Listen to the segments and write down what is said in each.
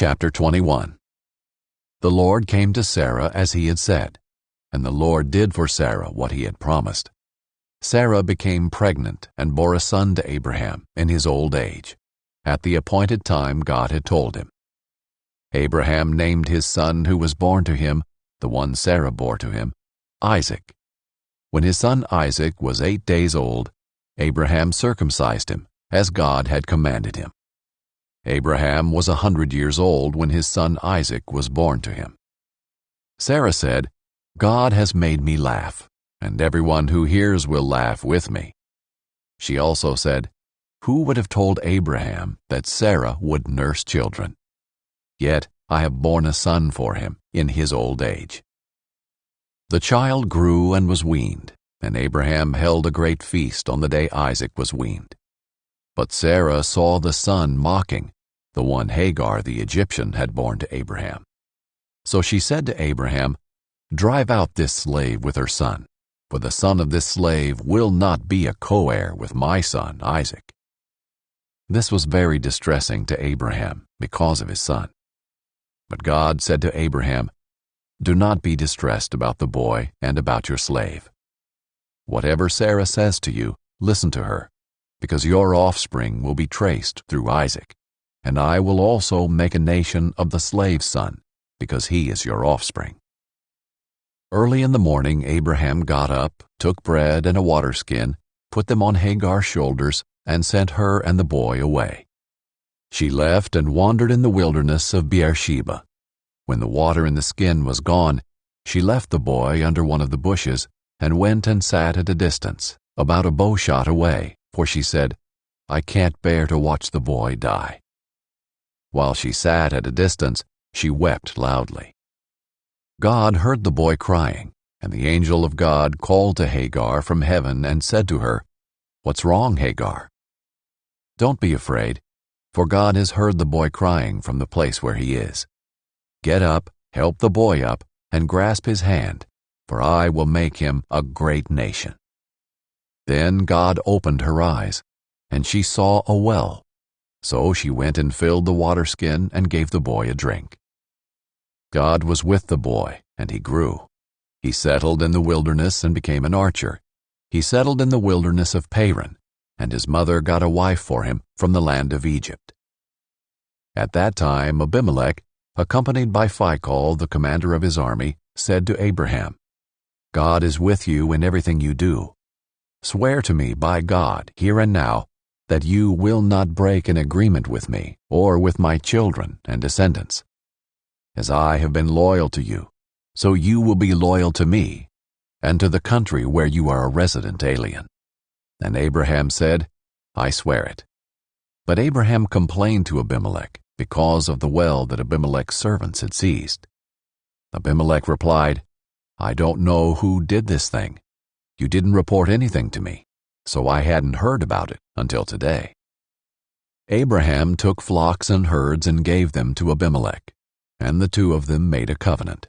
Chapter 21. The Lord came to Sarah as he had said, and the Lord did for Sarah what he had promised. Sarah became pregnant and bore a son to Abraham in his old age, at the appointed time God had told him. Abraham named his son who was born to him, the one Sarah bore to him, Isaac. When his son Isaac was 8 days old, Abraham circumcised him, as God had commanded him. Abraham was 100 years old when his son Isaac was born to him. Sarah said, "God has made me laugh, and everyone who hears will laugh with me." She also said, "Who would have told Abraham that Sarah would nurse children? Yet I have borne a son for him in his old age." The child grew and was weaned, and Abraham held a great feast on the day Isaac was weaned. But Sarah saw the son mocking, the one Hagar the Egyptian had borne to Abraham. So she said to Abraham, "Drive out this slave with her son, for the son of this slave will not be a co-heir with my son Isaac." This was very distressing to Abraham because of his son. But God said to Abraham, "Do not be distressed about the boy and about your slave. Whatever Sarah says to you, listen to her, because your offspring will be traced through Isaac, and I will also make a nation of the slave's son, because he is your offspring." Early in the morning Abraham got up, took bread and a water skin, put them on Hagar's shoulders, and sent her and the boy away. She left and wandered in the wilderness of Beersheba. When the water in the skin was gone, she left the boy under one of the bushes and went and sat at a distance, about a bow shot away, for she said, "I can't bear to watch the boy die." While she sat at a distance, she wept loudly. God heard the boy crying, and the angel of God called to Hagar from heaven and said to her, "What's wrong, Hagar? Don't be afraid, for God has heard the boy crying from the place where he is. Get up, help the boy up, and grasp his hand, for I will make him a great nation." Then God opened her eyes, and she saw a well. So she went and filled the water skin and gave the boy a drink. God was with the boy, and he grew. He settled in the wilderness and became an archer. He settled in the wilderness of Paran, and his mother got a wife for him from the land of Egypt. At that time Abimelech, accompanied by Phicol, the commander of his army, said to Abraham, "God is with you in everything you do. Swear to me by God, here and now, that you will not break an agreement with me or with my children and descendants. As I have been loyal to you, so you will be loyal to me and to the country where you are a resident alien." And Abraham said, "I swear it." But Abraham complained to Abimelech because of the well that Abimelech's servants had seized. Abimelech replied, "I don't know who did this thing. You didn't report anything to me, so I hadn't heard about it until today." Abraham took flocks and herds and gave them to Abimelech, and the two of them made a covenant.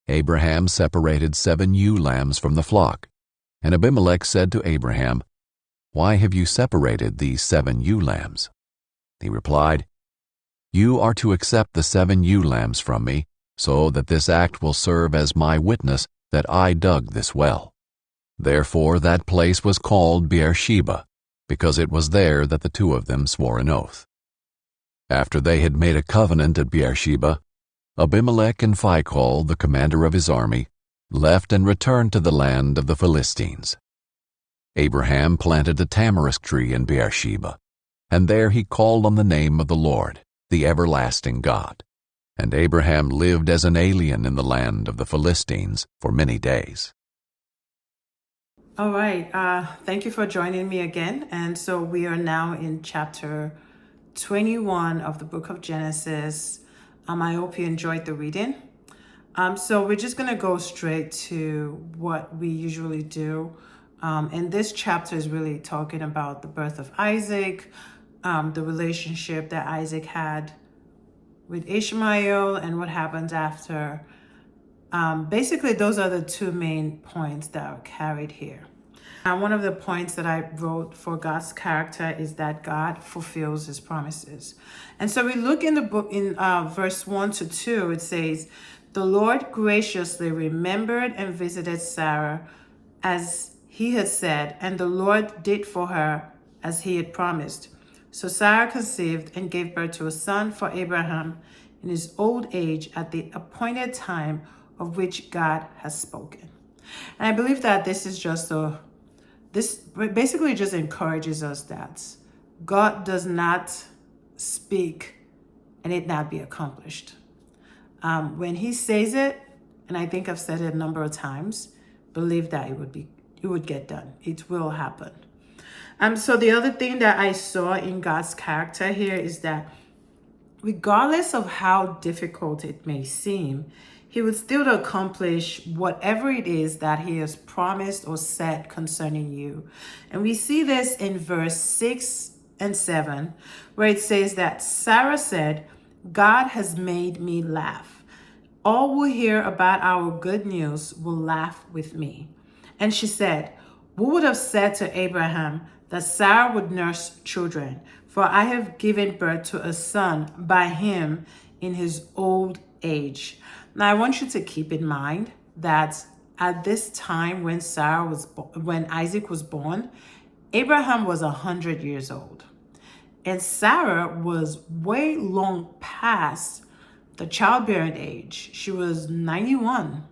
Abraham separated 7 ewe lambs from the flock, and Abimelech said to Abraham, "Why have you separated these 7 ewe lambs?" He replied, "You are to accept the 7 ewe lambs from me, so that this act will serve as my witness that I dug this well." Therefore that place was called Beersheba, because it was there that the two of them swore an oath. After they had made a covenant at Beersheba, Abimelech and Phicol, the commander of his army, left and returned to the land of the Philistines. Abraham planted a tamarisk tree in Beersheba, and there he called on the name of the Lord, the everlasting God. And Abraham lived as an alien in the land of the Philistines for many days. All right. Thank you for joining me again. And so we are now in chapter 21 of the book of Genesis. I hope you enjoyed the reading. So we're just going to go straight to what we usually do. And this chapter is really talking about the birth of Isaac, the relationship that Isaac had with Ishmael, and what happens after. Basically, those are the two main points that are carried here. One of the points that I wrote for God's character is that God fulfills his promises. And so we look in the book in verse 1 to 2, it says, "The Lord graciously remembered and visited Sarah as he had said, and the Lord did for her as he had promised. So Sarah conceived and gave birth to a son for Abraham in his old age at the appointed time of which God has spoken." And I believe that this basically just encourages us that God does not speak and it not be accomplished. When he says it, and I think I've said it a number of times, believe that it would get done. It will happen. So the other thing that I saw in God's character here is that regardless of how difficult it may seem, he would still accomplish whatever it is that he has promised or said concerning you. And we see this in verse 6 and 7, where it says that Sarah said, "God has made me laugh. All who hear about our good news will laugh with me." And she said, "Who would have said to Abraham that Sarah would nurse children? For I have given birth to a son by him in his old age." Now, I want you to keep in mind that at this time when Isaac was born, Abraham was 100 years old. And Sarah was way long past the childbearing age. She was 91.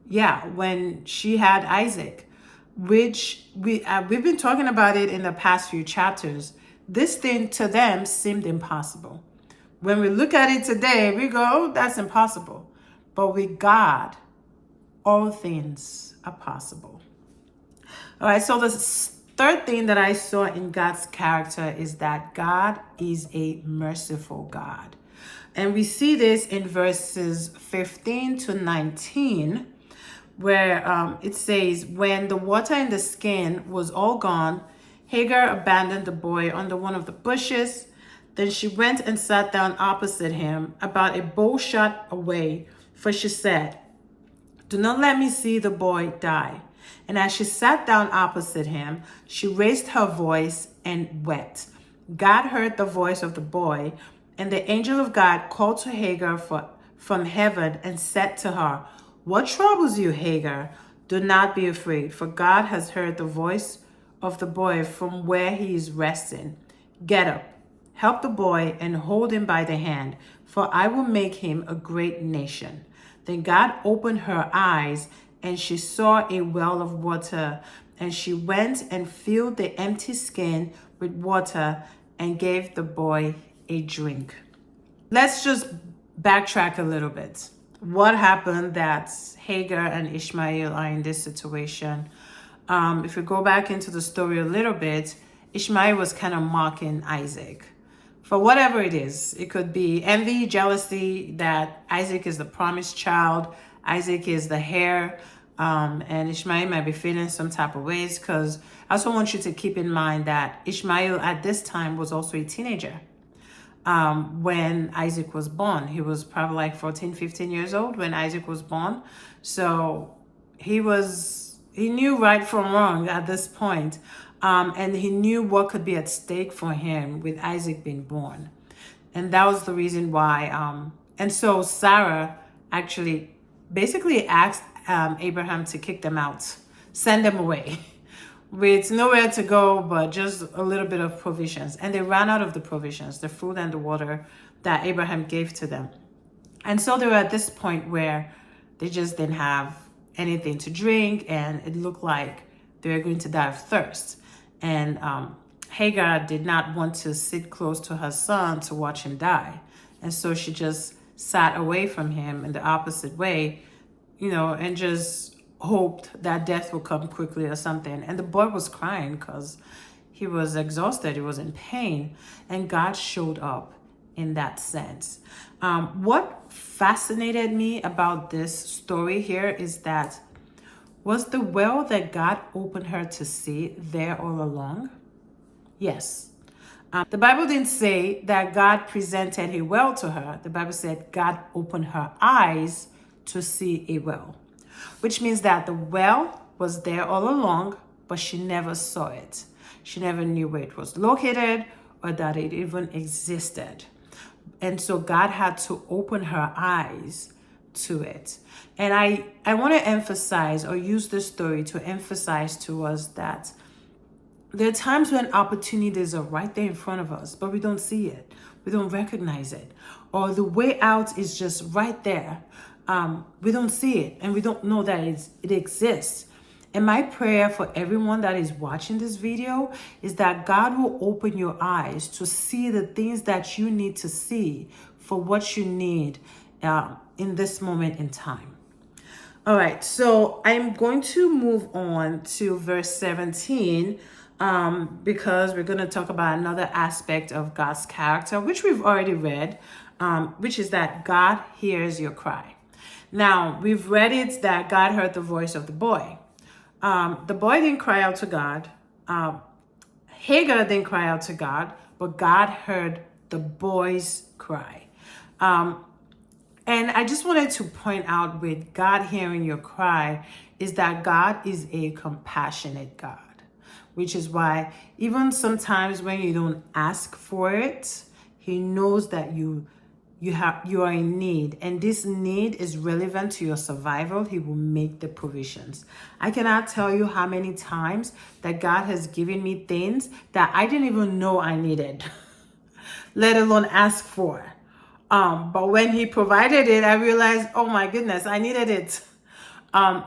Yeah, when she had Isaac, which we've been talking about it in the past few chapters. This thing to them seemed impossible. When we look at it today, we go, "Oh, that's impossible." But with God, all things are possible. All right, so the third thing that I saw in God's character is that God is a merciful God. And we see this in verses 15 to 19, where it says, "When the water in the skin was all gone, Hagar abandoned the boy under one of the bushes. Then she went and sat down opposite him, about a bow shot away, for she said, 'Do not let me see the boy die.' And as she sat down opposite him, she raised her voice and wept. God heard the voice of the boy, and the angel of God called to Hagar from heaven and said to her, 'What troubles you, Hagar? Do not be afraid, for God has heard the voice of the boy from where he is resting. Get up, help the boy, and hold him by the hand, for I will make him a great nation.' Then God opened her eyes, and she saw a well of water, and she went and filled the empty skin with water and gave the boy a drink." Let's just backtrack a little bit. What happened that Hagar and Ishmael are in this situation? If we go back into the story a little bit, Ishmael was kind of mocking Isaac for whatever it is. It could be envy, jealousy that Isaac is the promised child, Isaac is the heir, and Ishmael might be feeling some type of ways, because I also want you to keep in mind that Ishmael at this time was also a teenager. When Isaac was born, he was probably like 14, 15 years old when Isaac was born. So he knew right from wrong at this point. And he knew what could be at stake for him with Isaac being born. And that was the reason why. And so Sarah actually basically asked Abraham to kick them out, send them away, with nowhere to go but just a little bit of provisions. And they ran out of the provisions, the food and the water that Abraham gave to them. And so they were at this point where they just didn't have anything to drink, and it looked like they were going to die of thirst. And Hagar did not want to sit close to her son to watch him die. And so she just sat away from him in the opposite way, and just hoped that death would come quickly or something. And the boy was crying because he was exhausted, he was in pain, and God showed up in that sense. What fascinated me about this story here is that, was the well that God opened her to see there all along? Yes. The Bible didn't say that God presented a well to her. The Bible said God opened her eyes to see a well, which means that the well was there all along, but she never saw it. She never knew where it was located or that it even existed. And so God had to open her eyes to it. And I want to emphasize or use this story to emphasize to us that there are times when opportunities are right there in front of us, but we don't see it. We don't recognize it. Or the way out is just right there. We don't see it and we don't know that it exists. And my prayer for everyone that is watching this video is that God will open your eyes to see the things that you need to see for what you need in this moment in time. All right, so I'm going to move on to verse 17 because we're going to talk about another aspect of God's character, which we've already read, which is that God hears your cry. Now, we've read it that God heard the voice of the boy. The boy didn't cry out to God. Hagar didn't cry out to God, but God heard the boy's cry. And I just wanted to point out with God hearing your cry is that God is a compassionate God, which is why even sometimes when you don't ask for it, He knows that you are in need, and this need is relevant to your survival. He will make the provisions. I cannot tell you how many times that God has given me things that I didn't even know I needed, let alone ask for. But when He provided it, I realized, oh my goodness, I needed it.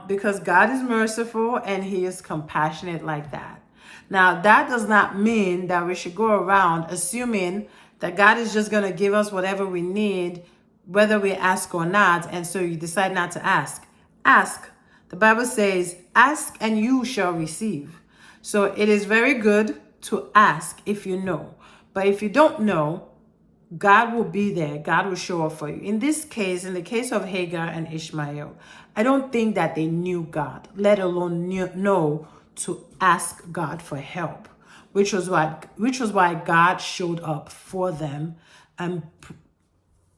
Because God is merciful and He is compassionate like that. Now, that does not mean that we should go around assuming that God is just going to give us whatever we need, whether we ask or not, and so you decide not to ask. Ask. The Bible says, ask and you shall receive. So it is very good to ask if you know. But if you don't know, God will be there. God will show up for you. In this case, in the case of Hagar and Ishmael, I don't think that they knew God, let alone know to ask God for help, which was why God showed up for them and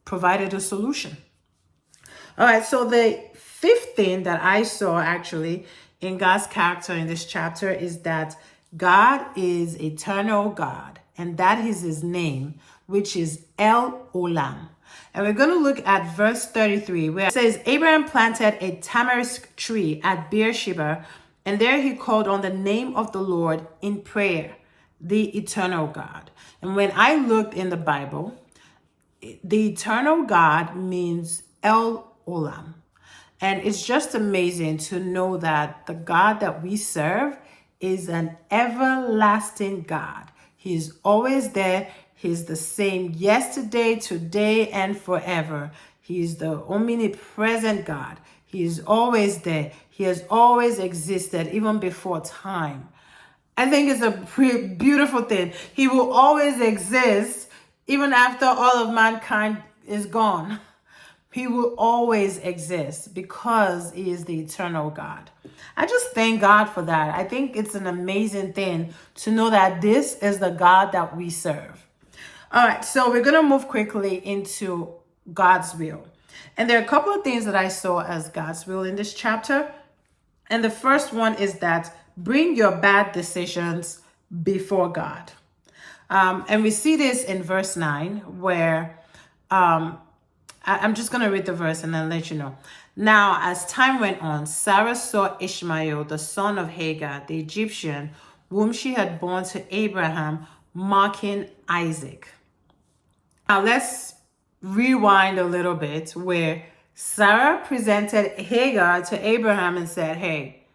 provided a solution. All right, so the fifth thing that I saw actually in God's character in this chapter is that God is eternal God, and that is His name, which is El Olam. And we're going to look at verse 33, where it says, Abraham planted a tamarisk tree at Beersheba, and there he called on the name of the Lord in prayer, the eternal God. And when I looked in the Bible, the eternal God means El Olam. And it's just amazing to know that the God that we serve is an everlasting God. He's always there. He's the same yesterday, today, and forever. He's the omnipresent God. He is always there. He has always existed, even before time. I think it's a pretty beautiful thing. He will always exist, even after all of mankind is gone. He will always exist because He is the eternal God. I just thank God for that. I think it's an amazing thing to know that this is the God that we serve. All right, so we're going to move quickly into God's will. And there are a couple of things that I saw as God's will in this chapter. And the first one is that bring your bad decisions before God. And we see this in verse 9 where I'm just going to read the verse and then let you know. Now, as time went on, Sarah saw Ishmael, the son of Hagar, the Egyptian, whom she had borne to Abraham, mocking Isaac. Now, let's rewind a little bit where Sarah presented Hagar to Abraham and said, hey,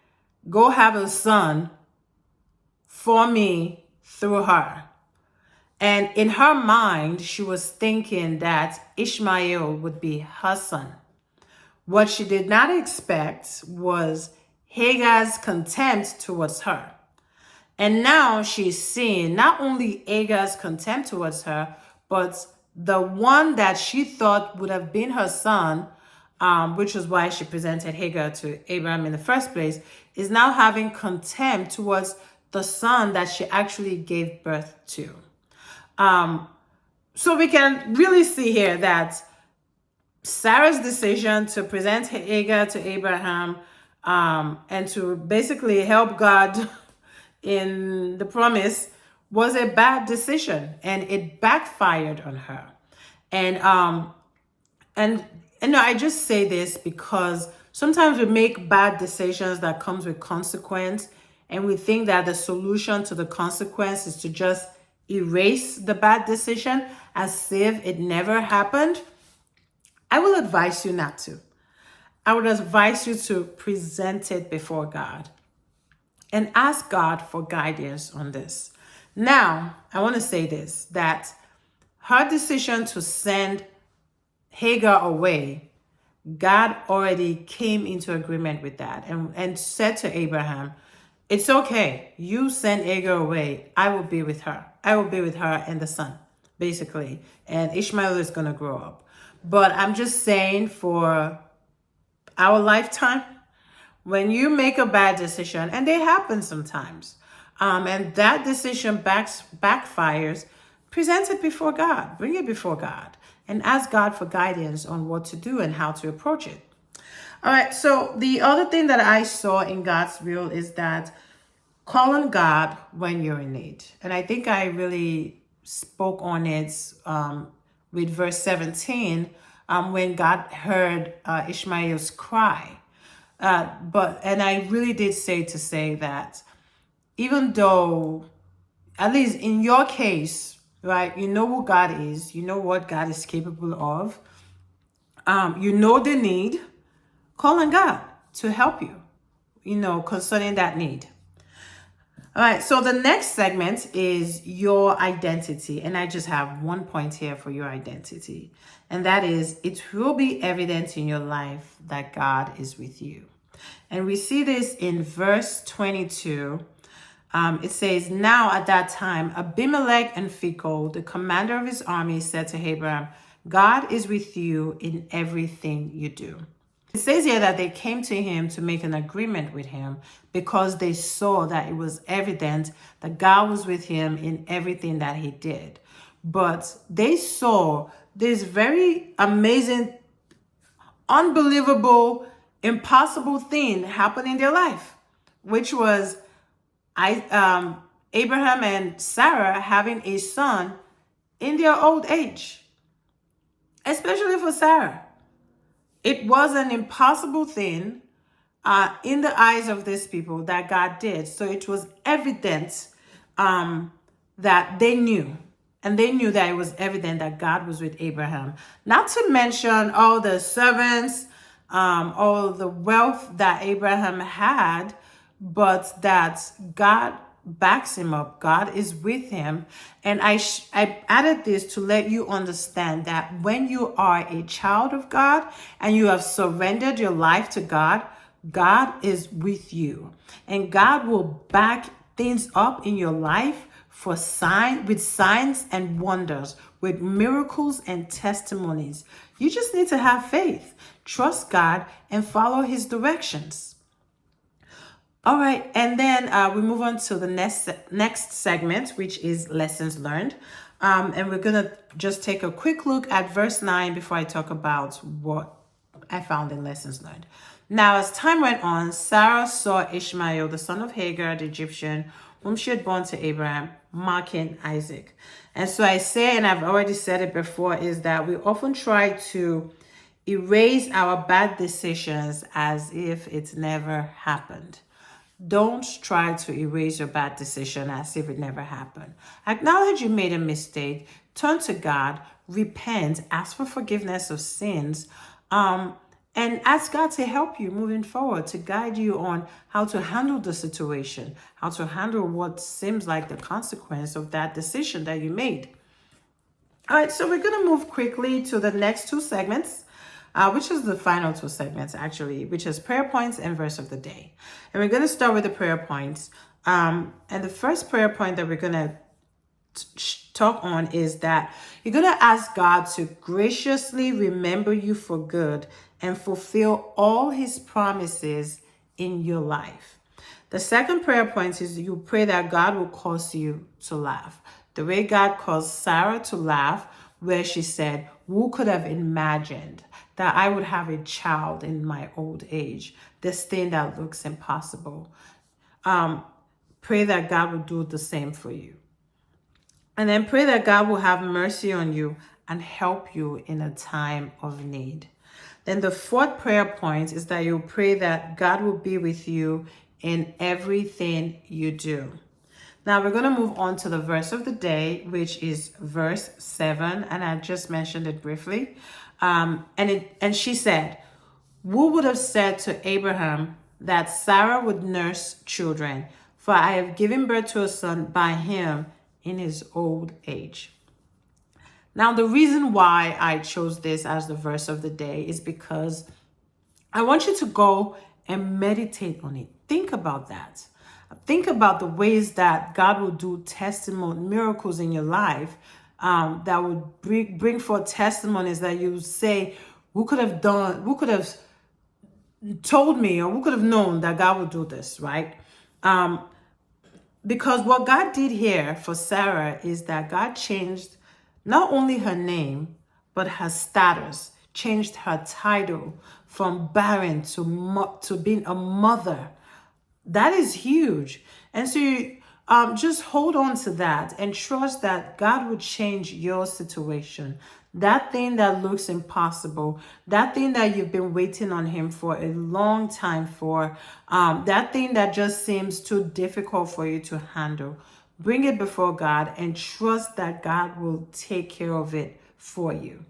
go have a son for me through her. And in her mind, she was thinking that Ishmael would be her son. What she did not expect was Hagar's contempt towards her. And now she's seeing not only Hagar's contempt towards her, but the one that she thought would have been her son, which was why she presented Hagar to Abraham in the first place, is now having contempt towards the son that she actually gave birth to. So we can really see here that Sarah's decision to present Hagar to Abraham and to basically help God in the promise was a bad decision, and it backfired on her. And and I just say this because sometimes we make bad decisions that comes with consequence, and we think that the solution to the consequence is to just erase the bad decision as if it never happened. I will advise you not to. I would advise you to present it before God and ask God for guidance on this. Now, I want to say this, that her decision to send Hagar away, God already came into agreement with that and said to Abraham, it's okay. You send Hagar away. I will be with her. I will be with her and the son, basically. And Ishmael is going to grow up. But I'm just saying, for our lifetime, when you make a bad decision, and they happen sometimes, and that decision backfires, present it before God. Bring it before God and ask God for guidance on what to do and how to approach it. All right, so the other thing that I saw in God's will is that call on God when you're in need. And I think I really spoke on it with verse 17 when God heard Ishmael's cry. And I really did say that even though, at least in your case, right, you know who God is, you know what God is capable of, you know the need, call on God to help you, concerning that need. All right, so the next segment is your identity. And I just have one point here for your identity. And that is, it will be evident in your life that God is with you. And we see this in verse 22. It says, now at that time, Abimelech and Phicol, the commander of his army, said to Abraham, God is with you in everything you do. It says here that they came to him to make an agreement with him because they saw that it was evident that God was with him in everything that he did. But they saw this very amazing, unbelievable, impossible thing happen in their life, which was Abraham and Sarah having a son in their old age, especially for Sarah. It was an impossible thing in the eyes of these people that God did. So it was evident that they knew. And they knew that it was evident that God was with Abraham. Not to mention all the servants, all the wealth that Abraham had, but that God backs him up. God is with him. And I added this to let you understand that when you are a child of God and you have surrendered your life to God, God is with you. And God will back things up in your life with signs and wonders, with miracles and testimonies. You just need to have faith, trust God, and follow his directions. All right, and then we move on to the next segment, which is lessons learned. And we're going to just take a quick look at verse 9 before I talk about what I found in lessons learned. Now, as time went on, Sarah saw Ishmael, the son of Hagar, the Egyptian, whom she had born to Abraham, mocking Isaac. And so I say, and I've already said it before, is that we often try to erase our bad decisions as if it's never happened. Don't try to erase your bad decision as if it never happened. Acknowledge you made a mistake. Turn to God, repent, ask for forgiveness of sins, and ask God to help you moving forward, to guide you on how to handle the situation, how to handle what seems like the consequence of that decision that you made. All right, so we're going to move quickly to the next two segments. Which is the final two segments, actually, which is prayer points and verse of the day. And we're going to start with the prayer points. And the first prayer point that we're going to talk on is that you're going to ask God to graciously remember you for good and fulfill all his promises in your life. The second prayer point is you pray that God will cause you to laugh. The way God caused Sarah to laugh, where she said, who could have imagined that I would have a child in my old age? This thing that looks impossible. pray that God will do the same for you. And then pray that God will have mercy on you and help you in a time of need. Then the fourth prayer point is that you pray that God will be with you in everything you do. Now we're going to move on to the verse of the day, which is verse 7, and I just mentioned it briefly. And she said, "Who would have said to Abraham that Sarah would nurse children? For I have given birth to a son by him in his old age." Now, the reason why I chose this as the verse of the day is because I want you to go and meditate on it. Think about that. Think about the ways that God will do testimony, miracles in your life, that would bring forth testimonies that you say, who could have told me, or who could have known that God would do this, right? Because what God did here for Sarah is that God changed not only her name, but her status, changed her title from barren to being a mother. That is huge. And so you just hold on to that and trust that God will change your situation. That thing that looks impossible, that thing that you've been waiting on him for a long time for, that thing that just seems too difficult for you to handle. Bring it before God and trust that God will take care of it for you.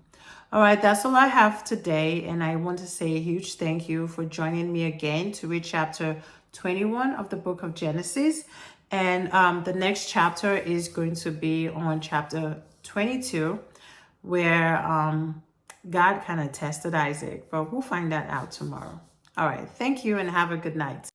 All right, that's all I have today. And I want to say a huge thank you for joining me again to read chapter 21 of the book of Genesis. And the next chapter is going to be on chapter 22, where God kind of tested Isaac. But we'll find that out tomorrow. All right, thank you and have a good night.